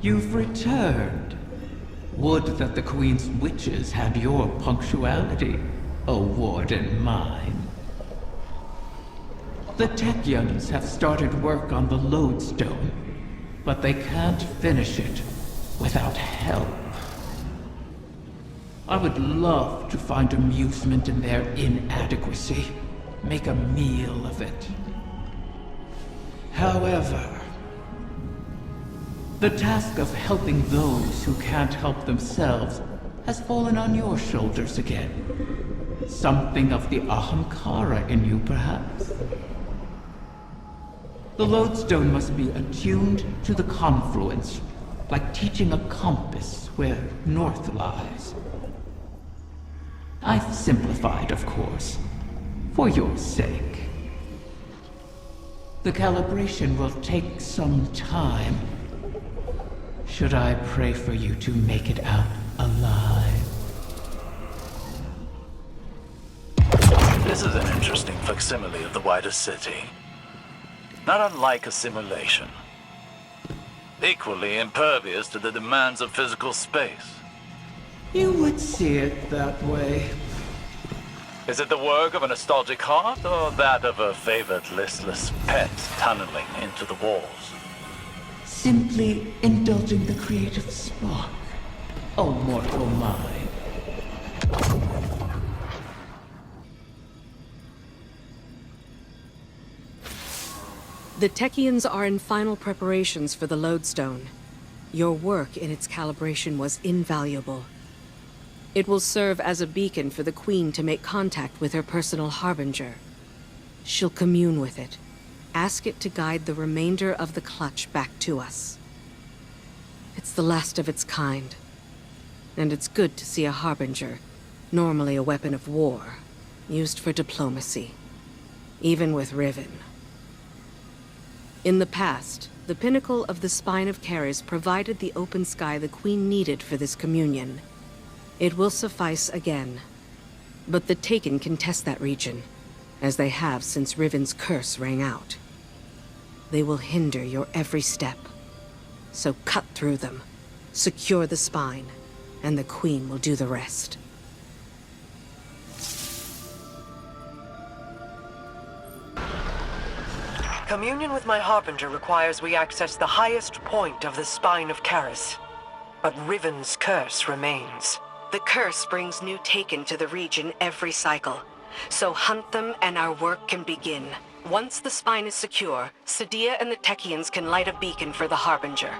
You've returned. Would that the Queen's witches had your punctuality, O Warden mine. The Techyans have started work on the lodestone, but they can't finish it without help. I would love to find amusement in their inadequacy, make a meal of it. However, the task of helping those who can't help themselves has fallen on your shoulders again. Something of the Ahamkara in you, perhaps? The lodestone must be attuned to the confluence, like teaching a compass where north lies. I've simplified, of course, for your sake. The calibration will take some time. Should I pray for you to make it out alive? This is an interesting facsimile of the wider city. Not unlike a simulation. Equally impervious to the demands of physical space. You would see it that way. Is it the work of a nostalgic heart, or that of a favored listless pet tunneling into the walls? Simply indulging the creative spark, O mortal mind. The Techyans are in final preparations for the lodestone. Your work in its calibration was invaluable. It will serve as a beacon for the Queen to make contact with her personal Harbinger. She'll commune with it. Ask it to guide the remainder of the clutch back to us. It's the last of its kind. And it's good to see a Harbinger, normally a weapon of war, used for diplomacy. Even with Riven. In the past, the pinnacle of the Spine of Keres provided the open sky the Queen needed for this communion. It will suffice again. But the Taken can test that region, as they have since Riven's curse rang out. They will hinder your every step. So cut through them, secure the spine, and the Queen will do the rest. Communion with my Harbinger requires we access the highest point of the Spine of Keres. But Riven's curse remains. The curse brings new Taken to the region every cycle. So hunt them and our work can begin. Once the spine is secure, Sadia and the Techyans can light a beacon for the Harbinger.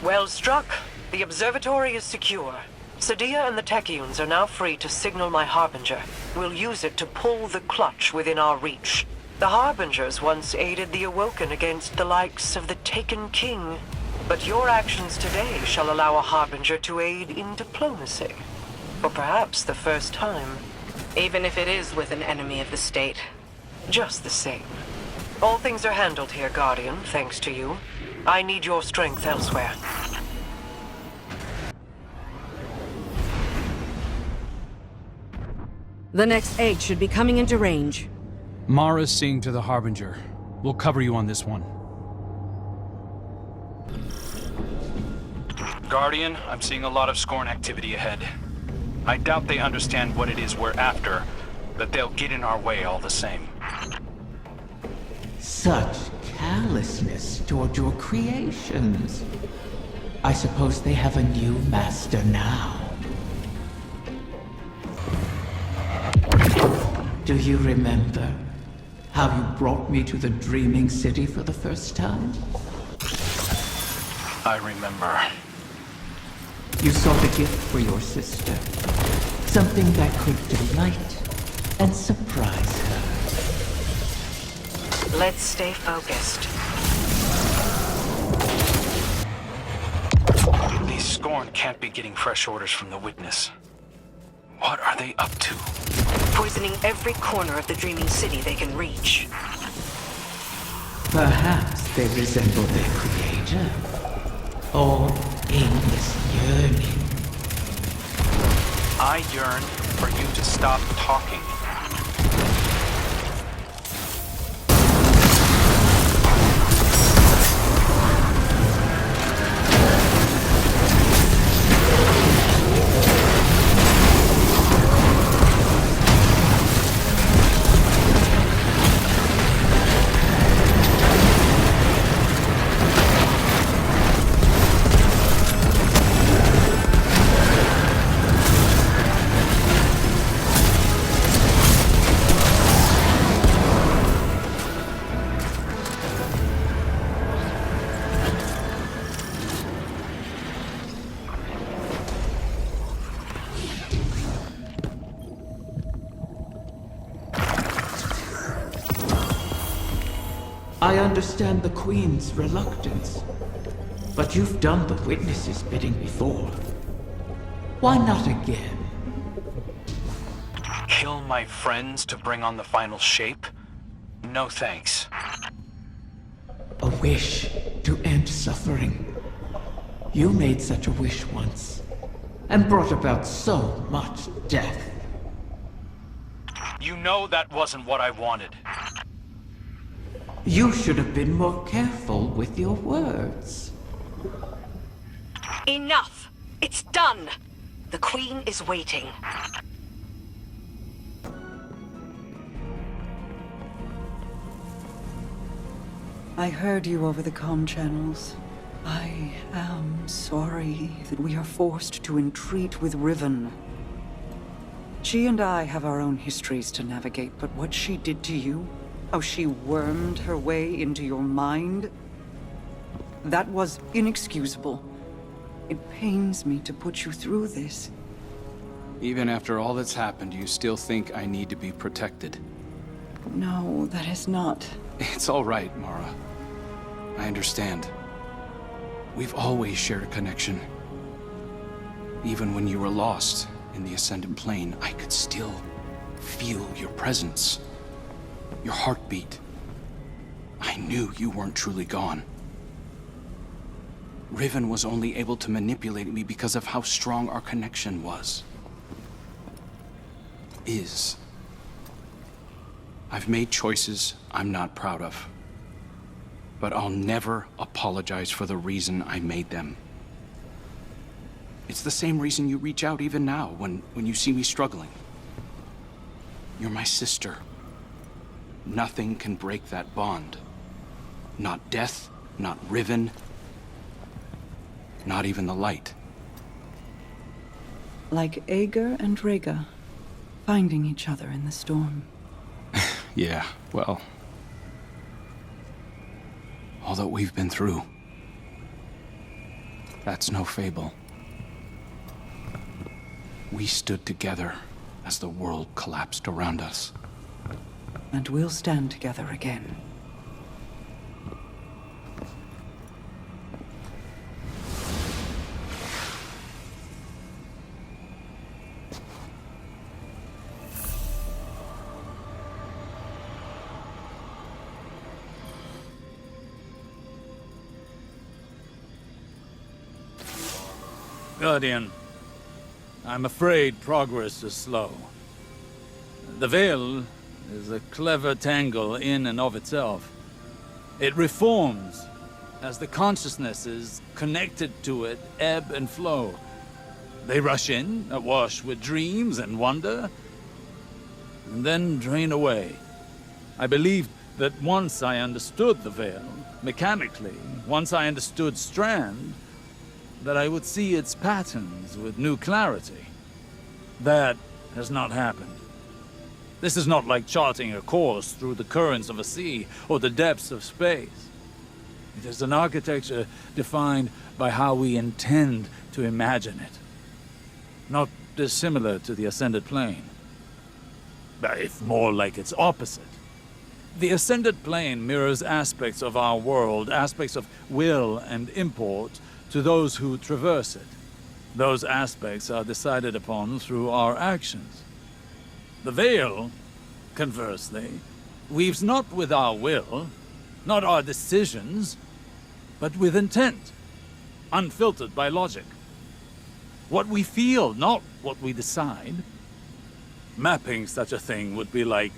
Well struck. The observatory is secure. Sadia and the Techyans are now free to signal my Harbinger. We'll use it to pull the clutch within our reach. The Harbingers once aided the Awoken against the likes of the Taken King. But your actions today shall allow a Harbinger to aid in diplomacy. For perhaps the first time. Even if it is with an enemy of the state. Just the same. All things are handled here, Guardian, thanks to you. I need your strength elsewhere. The next egg should be coming into range. Mara's seeing to the Harbinger. We'll cover you on this one. Guardian, I'm seeing a lot of Scorn activity ahead. I doubt they understand what it is we're after, but they'll get in our way all the same. Such callousness toward your creations. I suppose they have a new master now. Do you remember how you brought me to the Dreaming City for the first time? I remember. You sought a gift for your sister. Something that could delight and surprise her. Let's stay focused. These Scorn can't be getting fresh orders from the Witness. What are they up to? Poisoning every corner of the Dreaming City they can reach. Perhaps they resemble their creator. Or aimless yearning. I yearn for you to stop talking. I understand the Queen's reluctance, but you've done the Witness's bidding before. Why not again? Kill my friends to bring on the final shape? No thanks. A wish to end suffering. You made such a wish once, and brought about so much death. You know that wasn't what I wanted. You should have been more careful with your words. Enough! It's done! The Queen is waiting. I heard you over the comm channels. I am sorry that we are forced to entreat with Riven. She and I have our own histories to navigate, but what she did to you, how she wormed her way into your mind, that was inexcusable. It pains me to put you through this. Even after all that's happened, you still think I need to be protected? No, that is not. It's all right, Mara. I understand. We've always shared a connection. Even when you were lost in the Ascendant Plane, I could still feel your presence. Your heartbeat. I knew you weren't truly gone. Riven was only able to manipulate me because of how strong our connection was. Is. I've made choices I'm not proud of. But I'll never apologize for the reason I made them. It's the same reason you reach out even now, when you see me struggling. You're my sister. Nothing can break that bond. Not death, not Riven, not even the light. Like Ager and Rhaegar, finding each other in the storm. Yeah, well, all that we've been through, that's no fable. We stood together as the world collapsed around us. And we'll stand together again. Guardian, I'm afraid progress is slow. The Veil is a clever tangle in and of itself. It reforms as the consciousnesses connected to it ebb and flow. They rush in, awash with dreams and wonder, and then drain away. I believed that once I understood the Veil, mechanically, once I understood Strand, that I would see its patterns with new clarity. That has not happened. This is not like charting a course through the currents of a sea or the depths of space. It is an architecture defined by how we intend to imagine it. Not dissimilar to the Ascended Plane, but if more like its opposite. The Ascended Plane mirrors aspects of our world, aspects of will and import, to those who traverse it. Those aspects are decided upon through our actions. The Veil, conversely, weaves not with our will, not our decisions, but with intent, unfiltered by logic. What we feel, not what we decide. Mapping such a thing would be like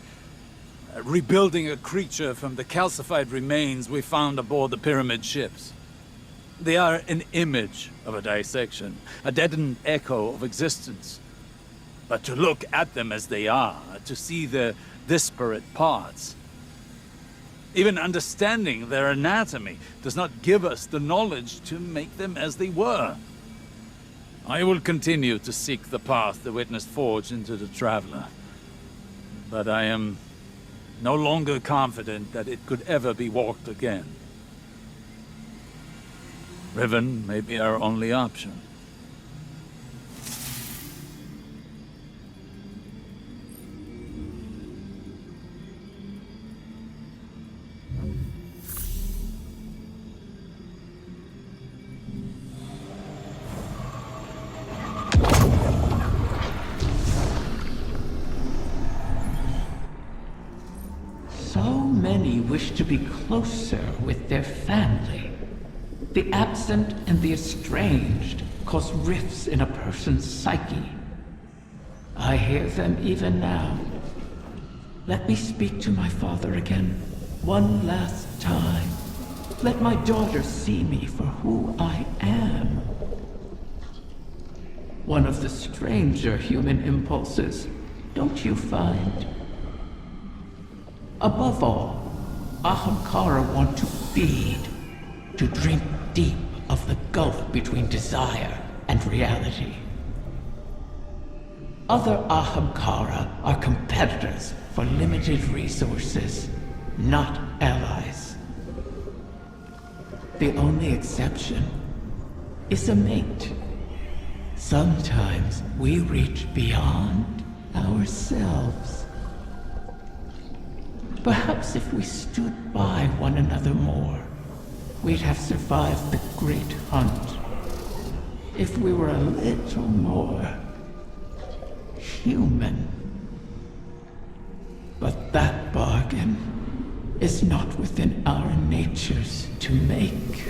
rebuilding a creature from the calcified remains we found aboard the pyramid ships. They are an image of a dissection, a deadened echo of existence. But to look at them as they are, to see their disparate parts, even understanding their anatomy does not give us the knowledge to make them as they were. I will continue to seek the path the Witness forged into the Traveler, but I am no longer confident that it could ever be walked again. Riven may be our only option. So many wish to be closer with their family. The absent and the estranged cause rifts in a person's psyche. I hear them even now. Let me speak to my father again, one last time. Let my daughter see me for who I am. One of the stranger human impulses, don't you find? Above all, Ahamkara want to feed, to drink deep of the gulf between desire and reality. Other Ahamkara are competitors for limited resources, not allies. The only exception is a mate. Sometimes we reach beyond ourselves. Perhaps if we stood by one another more, we'd have survived the great hunt. If we were a little more human. But that bargain is not within our natures to make.